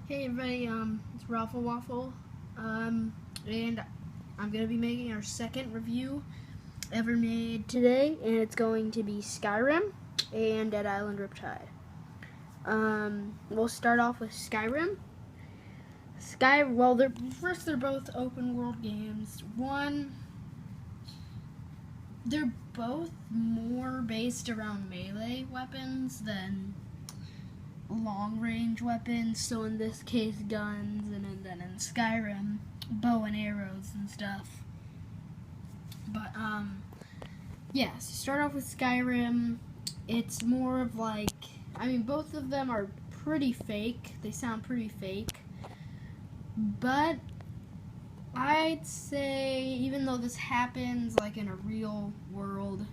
Hey everybody, it's Raffle Waffle, and I'm gonna be making our second review ever made today, and it's going to be Skyrim and Dead Island Riptide. We'll start off with Skyrim. They're both open world games. They're both more based around melee weapons than long range weapons, so in this case guns, and then in Skyrim bow and arrows and stuff. But yeah, so start off with Skyrim. It's more of like, both of them are pretty fake. They sound pretty fake, but I'd say even though this happens like in a real world,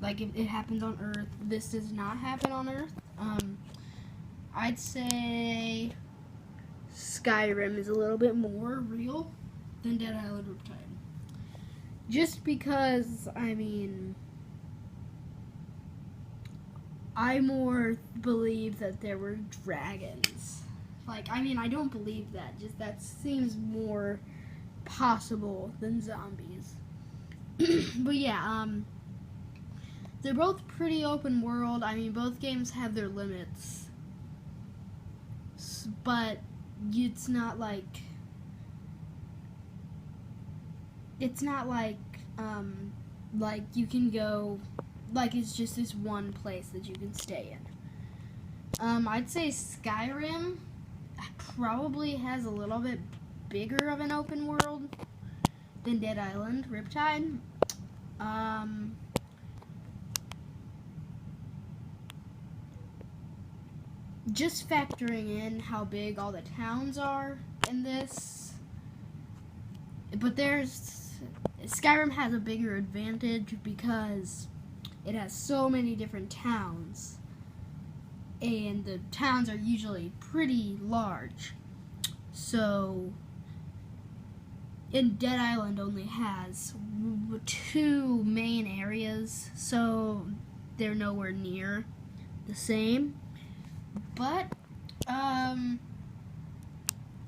like if it happens on Earth, this does not happen on Earth. I'd say Skyrim is a little bit more real than Dead Island Riptide. Just because, I more believe that there were dragons. I don't believe that. Just that seems more possible than zombies. But yeah, they're both pretty open world. Both games have their limits. But it's not like you can go, like it's just this one place that you can stay in. I'd say Skyrim probably has a little bit bigger of an open world than Dead Island Riptide. Just factoring in how big all the towns are in this, but Skyrim has a bigger advantage because it has so many different towns, and the towns are usually pretty large. So, in Dead Island only has 2 main areas, so they're nowhere near the same. But,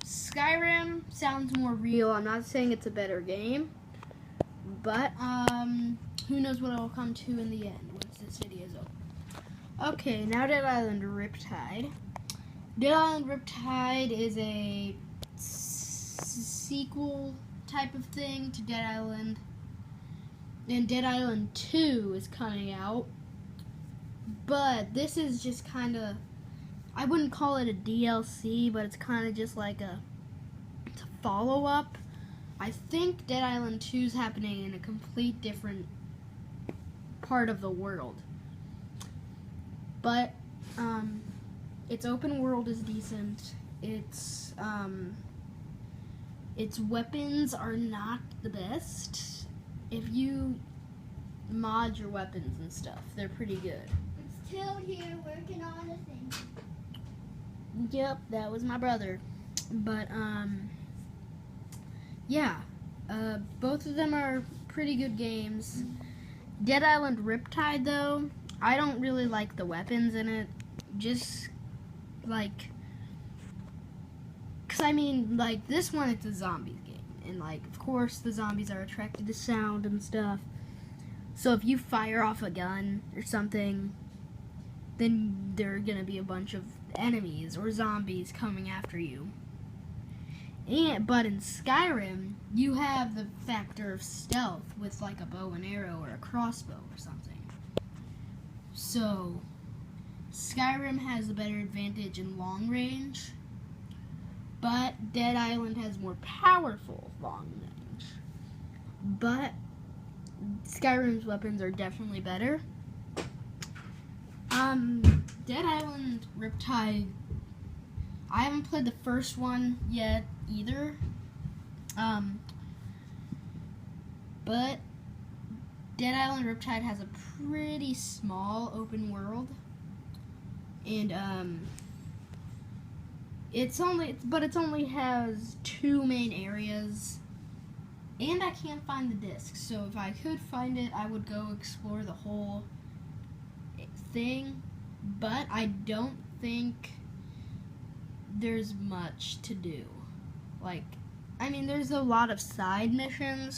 Skyrim sounds more real. I'm not saying it's a better game, but, who knows what it'll come to in the end once this video is over. Okay, now Dead Island Riptide. Dead Island Riptide is a sequel type of thing to Dead Island, and Dead Island 2 is coming out, but this is just kind of, I wouldn't call it a DLC, but it's kind of just like it's a follow-up. I think Dead Island 2 is happening in a complete different part of the world. But, its open world is decent. Its weapons are not the best. If you mod your weapons and stuff, they're pretty good. I'm still here working on a thing. Yep, that was my brother. But, yeah. Both of them are pretty good games. Dead Island Riptide, though, I don't really like the weapons in it. Just, because, this one, it's a zombies game. And, of course, the zombies are attracted to sound and stuff. So if you fire off a gun or something, then there are going to be a bunch of enemies or zombies coming after you. But in Skyrim, you have the factor of stealth with like a bow and arrow or a crossbow or something. So Skyrim has a better advantage in long range, but Dead Island has more powerful long range. But Skyrim's weapons are definitely better. Dead Island Riptide, I haven't played the first one yet either. But Dead Island Riptide has a pretty small open world. And it only has 2 main areas. And I can't find the disc, so if I could find it, I would go explore the whole thing. But I don't think there's much to do. Like, I mean, there's a lot of side missions.